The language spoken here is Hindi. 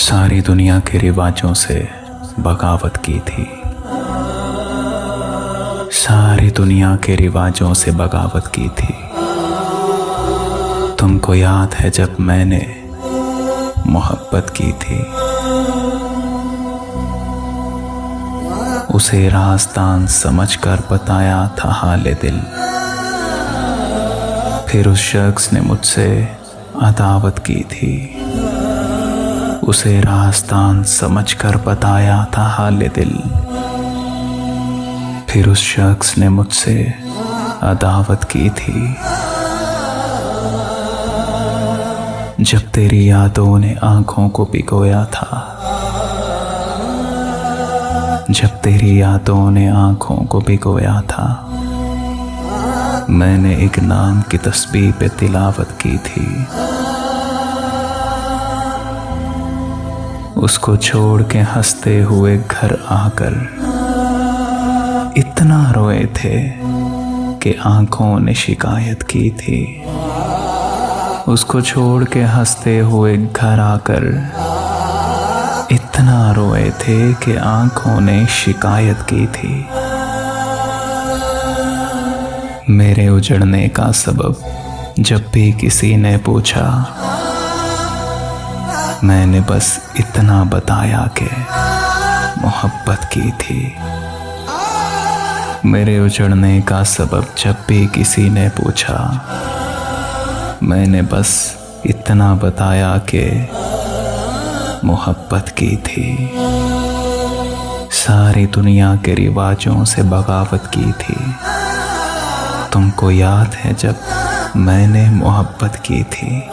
सारी दुनिया के रिवाजों से बगावत की थी। सारी दुनिया के रिवाजों से बगावत की थी। तुमको याद है जब मैंने मोहब्बत की थी। उसे रास्तान समझकर बताया था हाले दिल। फिर उस शख्स ने मुझसे अदावत की थी। उसे रास्तान समझकर बताया था हाले दिल। फिर उस शख्स ने मुझसे अदावत की थी। जब तेरी यादों ने आंखों को भिगोया था। जब तेरी यादों ने आंखों को भिगोया था। मैंने एक नाम की तस्बीह पे तिलावत की थी। उसको छोड़ के हंसते हुए घर आकर इतना रोए थे कि आंखों ने शिकायत की थी। उसको छोड़ के हंसते हुए घर आकर इतना रोए थे कि आंखों ने शिकायत की थी। मेरे उजड़ने का सबब जब भी किसी ने पूछा, मैंने बस इतना बताया कि मोहब्बत की थी। मेरे उजड़ने का सबब जब भी किसी ने पूछा, मैंने बस इतना बताया कि मोहब्बत की थी। सारी दुनिया के रिवाजों से बगावत की थी। तुमको याद है जब मैंने मोहब्बत की थी।